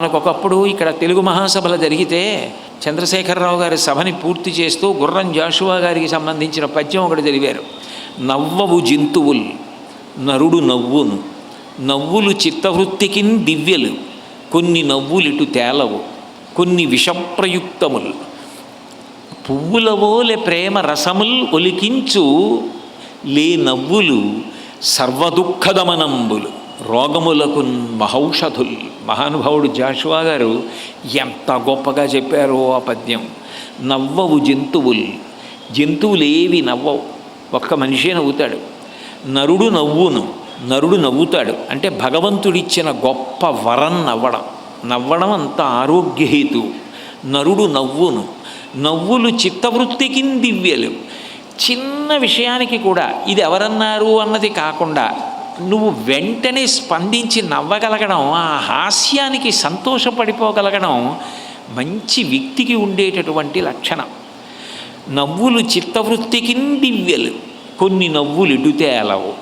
మనకొకప్పుడు ఇక్కడ తెలుగు మహాసభలు జరిగితే చంద్రశేఖరరావు గారి సభని పూర్తి చేస్తూ గుర్రం జాషువా గారికి సంబంధించిన పద్యం ఒకటి జరిగారు. నవ్వవు జంతువుల్ నరుడు నవ్వును, నవ్వులు చిత్తవృత్తికిన్ దివ్యలు, కొన్ని నవ్వులిటు తేలవు, కొన్ని విషప్రయుక్తములు, పువ్వులవోలె ప్రేమ రసముల్ ఒలికించు లే నవ్వులు సర్వదుఃఖదమనంబులు, రోగములకు మహౌషధుల్. మహానుభావుడు జాషువా గారు ఎంత గొప్పగా చెప్పారో ఆ పద్యం. నవ్వవు జంతువులు, జంతువులేవి నవ్వవు, ఒక్క మనిషే నవ్వుతాడు. నరుడు నవ్వును, నరుడు నవ్వుతాడు అంటే భగవంతుడిచ్చిన గొప్ప వరం నవ్వడం. నవ్వడం అంత ఆరోగ్యహేతు. నరుడు నవ్వును, నవ్వులు చిత్తవృత్తికి దివ్యలు. చిన్న విషయానికి కూడా ఇది ఎవరన్నారు అన్నది కాకుండా నువ్వు వెంటనే స్పందించి నవ్వగలగడం, ఆ హాస్యానికి సంతోషపడిపోగలగడం మంచి వ్యక్తికి ఉండేటటువంటి లక్షణం. నవ్వులు చిత్తవృత్తికి దివ్యలు, కొన్ని నవ్వులు ఇటుతేలవు.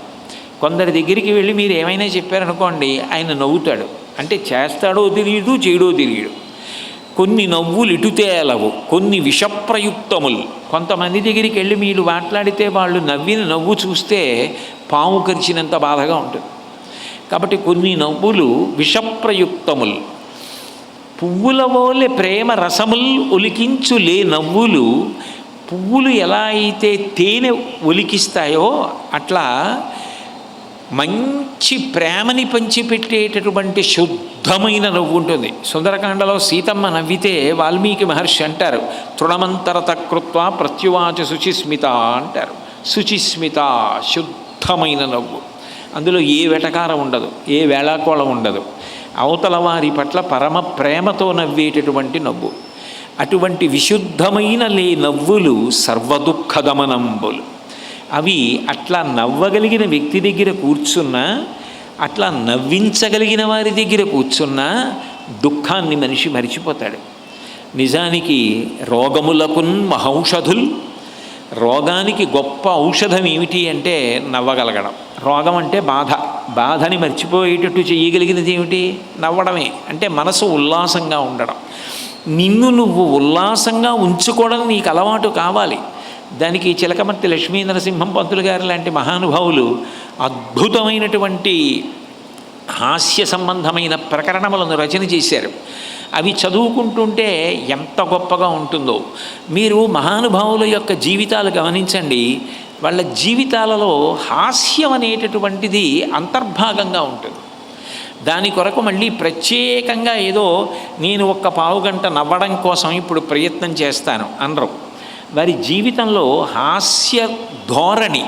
కొందరి దగ్గరికి వెళ్ళి మీరు ఏమైనా చెప్పారనుకోండి, ఆయన నవ్వుతాడు అంటే చేస్తాడో తెలియదు, చేయడో తెలియడు. కొన్ని నవ్వులు ఇటుతేలవు, కొన్ని విషప్రయుక్తములు. కొంతమంది దగ్గరికి వెళ్ళి మీరు మాట్లాడితే వాళ్ళు నవ్విన నవ్వు చూస్తే పాము కరిచినంత బాధగా ఉంటుంది. కాబట్టి కొన్ని నవ్వులు విషప్రయుక్తములు. పువ్వుల వోలె ప్రేమ రసముల్ ఒలికించు లే నవ్వులు. పువ్వులు ఎలా అయితే తేనె ఒలికిస్తాయో అట్లా మంచి ప్రేమని పంచిపెట్టేటటువంటి శుద్ధమైన నవ్వు ఉంటుంది. సుందరకాండలో సీతమ్మ నవ్వితే వాల్మీకి మహర్షి అంటారు, తృణమంతరత కృత్వ ప్రత్యువాచ శుచిస్మిత అంటారు. శుచిస్మిత శుద్ధమైన నవ్వు, అందులో ఏ వెటకారం ఉండదు, ఏ వేళాకోళం ఉండదు. అవతల వారి పట్ల పరమ ప్రేమతో నవ్వేటటువంటి నవ్వు. అటువంటి విశుద్ధమైన లే నవ్వులు సర్వదుఃఖదమనంబులు. అవి అట్లా నవ్వగలిగిన వ్యక్తి దగ్గర కూర్చున్నా, అట్లా నవ్వించగలిగిన వారి దగ్గర కూర్చున్నా దుఃఖాన్ని మనిషి మరిచిపోతాడు. నిజానికి రోగములకున్ మహౌషధుల్. రోగానికి గొప్ప ఔషధం ఏమిటి అంటే నవ్వగలగడం. రోగం అంటే బాధ, బాధని మర్చిపోయేటట్టు చేయగలిగినది ఏమిటి? నవ్వడమే. అంటే మనసు ఉల్లాసంగా ఉండడం. నిన్ను నువ్వు ఉల్లాసంగా ఉంచుకోవడం నీకు అలవాటు కావాలి. దానికి చిలకమర్తి లక్ష్మీ నరసింహం పంతులు గారు లాంటి మహానుభావులు అద్భుతమైనటువంటి హాస్య సంబంధమైన ప్రకరణములను రచన చేశారు. అవి చదువుకుంటుంటే ఎంత గొప్పగా ఉంటుందో. మీరు మహానుభావుల యొక్క జీవితాలు గమనించండి, వాళ్ళ జీవితాలలో హాస్యం అనేటటువంటిది అంతర్భాగంగా ఉంటుంది. దాని కొరకు మళ్ళీ ప్రత్యేకంగా ఏదో నేను ఒక్క పావుగంట నవ్వడం కోసం ఇప్పుడు ప్రయత్నం చేస్తాను అనరు. వారి జీవితంలో హాస్య ధోరణి,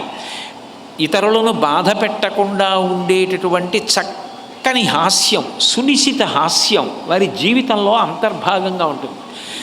ఇతరులను బాధ పెట్టకుండా ఉండేటటువంటి చక్కని హాస్యం, సునిశిత హాస్యం వారి జీవితంలో అంతర్భాగంగా ఉంటుంది.